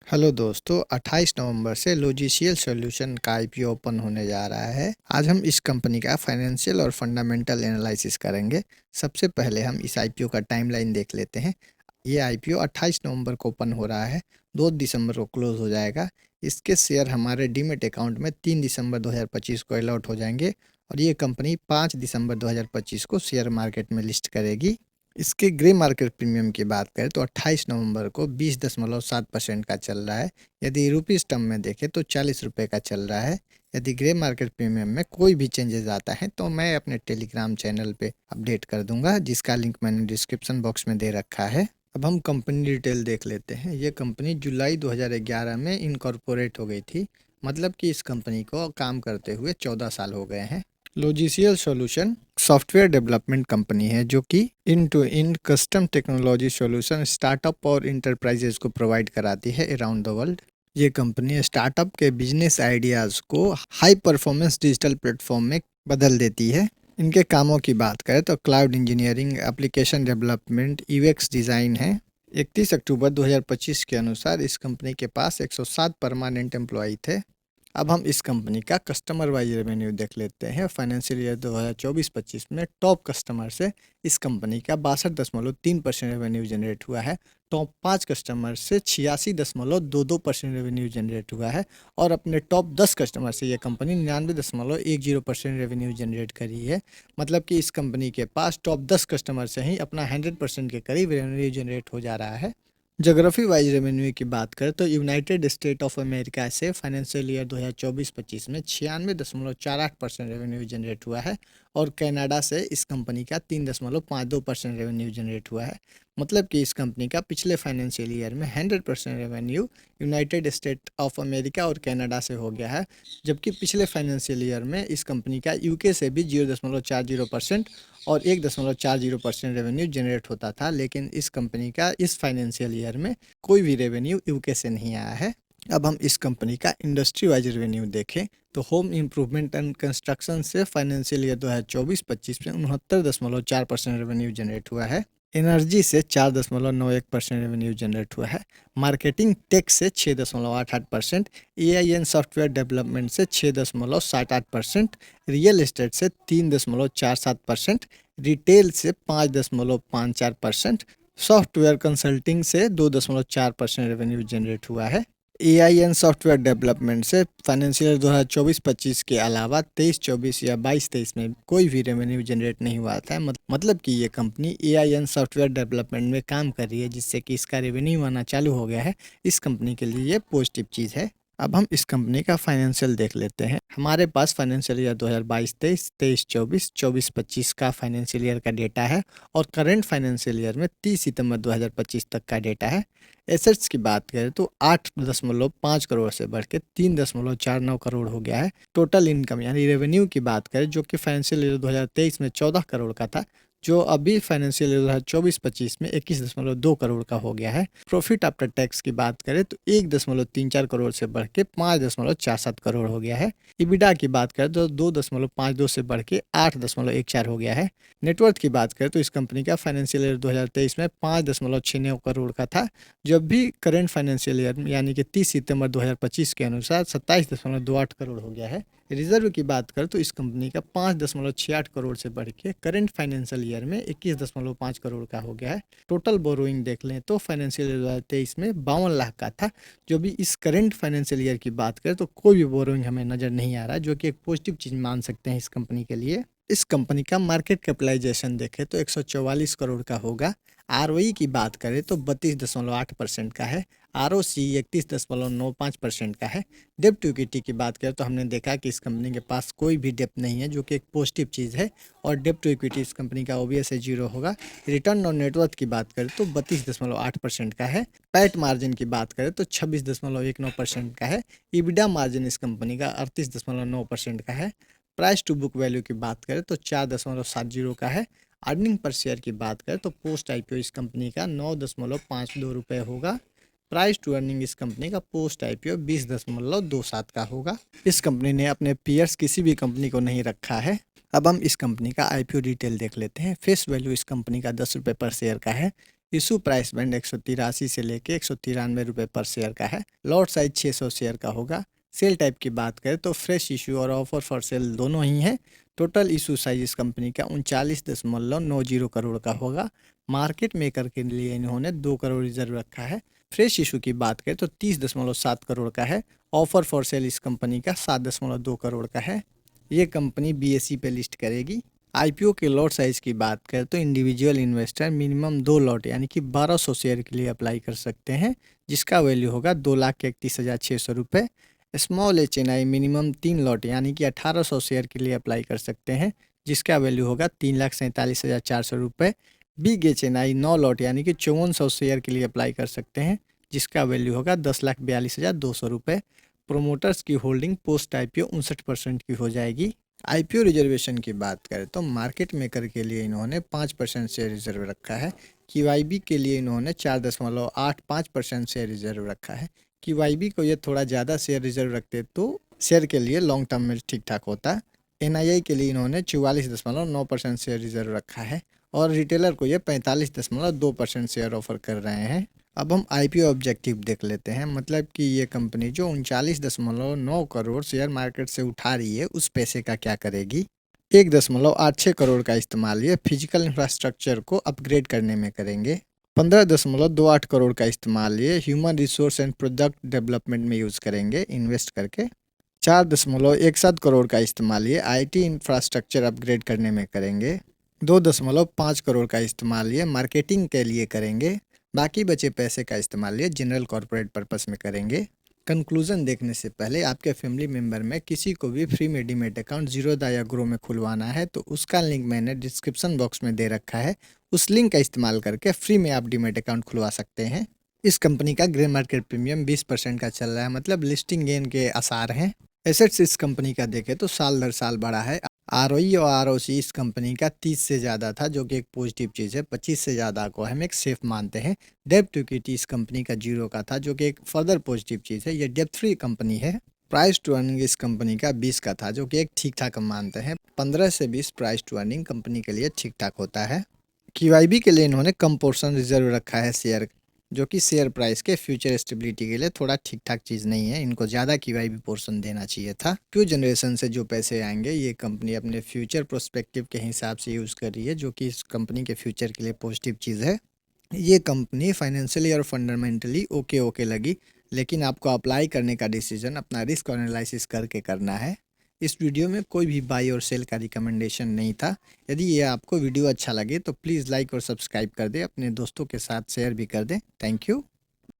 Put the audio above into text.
Hello दोस्तों, 28 नवंबर से लॉजिशियल solution का आईपीओ ओपन होने जा रहा है। आज हम इस कंपनी का फाइनेंशियल और फंडामेंटल एनालिसिस करेंगे। सबसे पहले हम इस आईपीओ का टाइमलाइन देख लेते हैं। ये आईपीओ 28 नवंबर को ओपन हो रहा है, 2 दिसंबर को क्लोज हो जाएगा। इसके शेयर हमारे डीमेट अकाउंट में 3 दिसंबर 2025 को अलॉट हो जाएंगे और ये कंपनी 5 दिसंबर 2025 को शेयर मार्केट में लिस्ट करेगी। इसके ग्रे मार्केट प्रीमियम की बात करें तो 28 नवंबर को 20.7% का चल रहा है। यदि रुपीस टर्म में देखें तो 40 रुपये का चल रहा है। यदि ग्रे मार्केट प्रीमियम में कोई भी चेंजेस आता है तो मैं अपने टेलीग्राम चैनल पे अपडेट कर दूंगा, जिसका लिंक मैंने डिस्क्रिप्शन बॉक्स में दे रखा है। अब हम कंपनी डिटेल देख लेते हैं। ये कंपनी जुलाई 2011 में इनकॉर्पोरेट हो गई थी, मतलब कि इस कंपनी को काम करते हुए 14 साल हो गए हैं। Logicial solution software development company है जो कि end to end custom technology solution startup और इंटरप्राइजेज को प्रोवाइड कराती है अराउंड द वर्ल्ड। ये कंपनी स्टार्टअप के बिजनेस आइडियाज़ को हाई परफॉर्मेंस डिजिटल प्लेटफॉर्म में बदल देती है। इनके कामों की बात करें तो cloud engineering, application development, UX design है। 31 अक्टूबर 2025 के अनुसार इस कंपनी के पास 107 परमानेंट एम्प्लॉई थे। अब हम इस कंपनी का कस्टमर वाइज रेवेन्यू देख लेते हैं। फाइनेंशियल ईयर 2024-25 में टॉप कस्टमर से इस कंपनी का 62.3% रेवेन्यू जनरेट हुआ है। टॉप 5 कस्टमर से 86.22% रेवेन्यू जनरेट हुआ है और अपने टॉप 10 कस्टमर से ये कंपनी 99.10% रेवेन्यू जनरेट करी है। मतलब कि इस कंपनी के पास टॉप 10 कस्टमर से ही अपना 100% के करीब रेवेन्यू जनरेट हो जा रहा है। जोग्राफी वाइज रेवेन्यू की बात करें तो यूनाइटेड स्टेट ऑफ अमेरिका से फाइनेंशियल ईयर 2024-25 में 96.48% रेवेन्यू जनरेट हुआ है और कनाडा से इस कंपनी का 3.52% रेवेन्यू जनरेट हुआ है। मतलब कि इस कंपनी का पिछले फाइनेंशियल ईयर में 100% revenue United state of America और कनाडा से हो गया है, जबकि पिछले फाइनेंशियल ईयर में इस कंपनी का यूके से भी 0.40% और 1.40% रेवेन्यू जनरेट होता था। लेकिन इस कंपनी का इस फाइनेंशियल ईयर में कोई भी रेवेन्यू यूके से नहीं आया है। अब हम इस कंपनी का इंडस्ट्री वाइज रेवेन्यू देखें तो होम इम्प्रूवमेंट एंड कंस्ट्रक्शन से फाइनेंशियल ईयर 2024-25 में 69.4% रेवेन्यू जनरेट हुआ है। एनर्जी से 4.91% रेवेन्यू जनरेट हुआ है। मार्केटिंग टेक से 6.88%, एआईएन सॉफ्टवेयर डेवलपमेंट से 6.78%, रियल एस्टेट से 3.47%, रिटेल से 5.54%, सॉफ्टवेयर कंसल्टिंग से 2.4% रेवेन्यू जनरेट हुआ है। एआईएन सॉफ्टवेयर डेवलपमेंट से फाइनेंशियल 2024-25 के अलावा 23-24 या 22-23 में कोई भी रेवेन्यू जनरेट नहीं हुआ था। मतलब कि ये कंपनी एआईएन सॉफ्टवेयर डेवलपमेंट में काम कर रही है, जिससे कि इसका रेवेन्यू आना चालू हो गया है। इस कंपनी के लिए ये पॉजिटिव चीज़ है। अब हम इस कंपनी का फाइनेंशियल देख लेते हैं। हमारे पास फाइनेंशियल ईयर 2022-23, 23-24, 24-25 का फाइनेंशियल ईयर का डेटा है और करंट फाइनेंशियल ईयर में 30 सितंबर 2025 तक का डेटा है। एसेट्स की बात करें तो 8.5 करोड़ से बढ़ के 3.49 करोड़ हो गया है। टोटल इनकम यानी रेवेन्यू की बात करें, जो कि फाइनेंशियल ईयर 2023 में 14 करोड़ का था, जो अभी फाइनेंशियल ईयर 2024-25 में 21.2 करोड़ का हो गया है। प्रॉफिट आफ्टर टैक्स की बात करें तो 1.34 करोड़ से बढ़ के 5.47 करोड़ हो गया है। इबिडा की बात करें तो 2.52 से बढ़ के 8.14 हो गया है। नेटवर्थ की बात करें तो इस कंपनी का फाइनेंशियल ईयर 2023 में 5.69 करोड़ का था, जो भी करंट फाइनेंशियल ईयर में यानी कि 30 सितंबर 2025 के अनुसार 27.28 करोड़ हो गया है। रिजर्व की बात करें तो इस कंपनी का 5.68 करोड़ से बढ़ के करंट फाइनेंशियल ईयर में 21.5 करोड़ का हो गया है। टोटल बोरोइंग देख लें तो फाइनेंशियल ईयर 2023 में 52 लाख का था, जो भी इस करंट फाइनेंशियल ईयर की बात करें तो कोई भी बोरोइंग हमें नज़र नहीं आ रहा है, जो कि एक पॉजिटिव चीज़ मान सकते हैं इस कंपनी के लिए। इस कंपनी का मार्केट कैपिटलाइजेशन देखें तो 144 करोड़ का होगा। आरओई की बात करें तो 32.8% का है। आरओसी 31.95% का है। डेप्ट टू इक्विटी की बात करें तो हमने देखा कि इस कंपनी के पास कोई भी डेप्ट नहीं है, जो कि एक पॉजिटिव चीज़ है और डेप्ट टू इक्विटी इस कंपनी का ओबीएस जीरो होगा। रिटर्न ऑन नेटवर्थ की बात करें तो 32.8% का है। पैट मार्जिन की बात करें तो 26.19% का है। इबिडा मार्जिन इस कंपनी का 38.9% का है। प्राइस टू बुक वैल्यू की बात करें तो 4.70 का है। अर्निंग पर शेयर की बात करें तो पोस्ट आईपीओ इस कंपनी का 9.52 रुपये होगा। प्राइस टू अर्निंग इस कंपनी का पोस्ट आईपीओ 20.27 का होगा। इस कंपनी ने अपने पीयर्स किसी भी कंपनी को नहीं रखा है। अब हम इस कंपनी का आईपीओ डिटेल देख लेते हैं। फेस वैल्यू इस कंपनी का 10 रुपये पर शेयर का है। इशू प्राइस बैंड 183 से लेके 193 रुपये पर शेयर का है। लॉट साइज 600 शेयर का होगा। सेल टाइप की बात करें तो फ्रेश इशू और ऑफर फॉर सेल दोनों ही हैं। टोटल इशू साइज इस कंपनी का 39.90 करोड़ का होगा। मार्केट मेकर के लिए इन्होंने 2 करोड़ रिजर्व रखा है। फ्रेश इशू की बात करें तो 30.7 करोड़ का है। ऑफर फॉर सेल इस कंपनी का 7.2 करोड़ का है। ये कंपनी BSE पे लिस्ट करेगी। आईपीओ के लॉट साइज़ की बात करें तो इंडिविजुअल इन्वेस्टर मिनिमम 2 लॉट यानी कि 1200 शेयर के लिए अप्लाई कर सकते हैं, जिसका वैल्यू होगा 2,31,600 रुपये। स्मॉल HNI मिनिमम 3 लॉट यानी कि 1800 शेयर के लिए अप्लाई कर सकते हैं, जिसका वैल्यू होगा 3,47,400 रुपये। बिग HNI 9 लॉट यानी कि 5400 शेयर के लिए अप्लाई कर सकते हैं, जिसका वैल्यू होगा 10,42,200 रुपये। प्रोमोटर्स की होल्डिंग पोस्ट IPO 59% की हो जाएगी। IPO रिजर्वेशन की बात करें तो मार्केट मेकर के लिए इन्होंने 5% शेयर रिजर्व रखा है। QIB के लिए इन्होंने 4.85% शेयर रिजर्व रखा है। QIB को ये थोड़ा ज़्यादा शेयर रिजर्व रखते तो शेयर के लिए लॉन्ग टर्म में ठीक ठाक होता। NII के लिए इन्होंने 44.9% शेयर रिजर्व रखा है और रिटेलर को ये 45.2% शेयर ऑफर कर रहे हैं। अब हम IPO ऑब्जेक्टिव देख लेते हैं, मतलब कि ये कंपनी जो 39.9 करोड़ शेयर मार्केट से उठा रही है उस पैसे का क्या करेगी। 1.86 करोड़ का इस्तेमाल ये फिजिकल इंफ्रास्ट्रक्चर को अपग्रेड करने में करेंगे। 15.28 करोड़ का इस्तेमाल ये human resource and product development में यूज़ करेंगे इन्वेस्ट करके। 4.17 करोड़ का इस्तेमाल ये IT इंफ्रास्ट्रक्चर अपग्रेड करने में करेंगे। 2.5 करोड़ का इस्तेमाल ये मार्केटिंग के लिए करेंगे। बाकी बचे पैसे का इस्तेमाल ये जनरल कॉर्पोरेट पर्पस में करेंगे। कंक्लूजन देखने से पहले आपके फैमिली मेम्बर में किसी को भी फ्री में डीमैट अकाउंट जीरोधा या ग्रो में खुलवाना है तो उसका लिंक मैंने डिस्क्रिप्शन बॉक्स में दे रखा है। उस लिंक का इस्तेमाल करके फ्री में आप डीमैट अकाउंट खुलवा सकते हैं। इस कंपनी का ग्रे मार्केट प्रीमियम 20% का चल रहा है, मतलब लिस्टिंग गेन के आसार हैं। एसेट्स इस कंपनी का देखें तो साल दर साल बढ़ा है। ROE और ROC इस कंपनी का 30 से ज़्यादा था, जो कि एक पॉजिटिव चीज़ है। 25 से ज़्यादा को हम एक सेफ मानते हैं। डेब्ट टू इक्विटी इस कंपनी का 0 का था, जो कि एक फर्दर पॉजिटिव चीज़ है। ये डेब्ट फ्री कंपनी है। प्राइस टू अर्निंग इस कंपनी का 20 का था, जो कि एक ठीक ठाक हम मानते हैं। 15 से 20 प्राइस टू अर्निंग कंपनी के लिए ठीक ठाक होता है। QIB के लिए इन्होंने कम पोर्शन रिजर्व रखा है शेयर, जो कि शेयर प्राइस के फ्यूचर स्टेबिलिटी के लिए थोड़ा ठीक ठाक चीज़ नहीं है। इनको ज़्यादा QIB पोर्शन देना चाहिए था। क्यू जनरेशन से जो पैसे आएंगे ये कंपनी अपने फ्यूचर प्रोस्पेक्टिव के हिसाब से यूज़ कर रही है, जो कि इस कंपनी के फ्यूचर के लिए पॉजिटिव चीज़ है। ये कंपनी फाइनेंशियली और फंडामेंटली ओके लगी, लेकिन आपको अप्लाई करने का डिसीजन अपना रिस्क और एनालिसिस करके करना है। इस वीडियो में कोई भी बाई और सेल का रिकमेंडेशन नहीं था। यदि ये आपको वीडियो अच्छा लगे तो प्लीज़ लाइक और सब्सक्राइब कर दें, अपने दोस्तों के साथ शेयर भी कर दें। Thank you.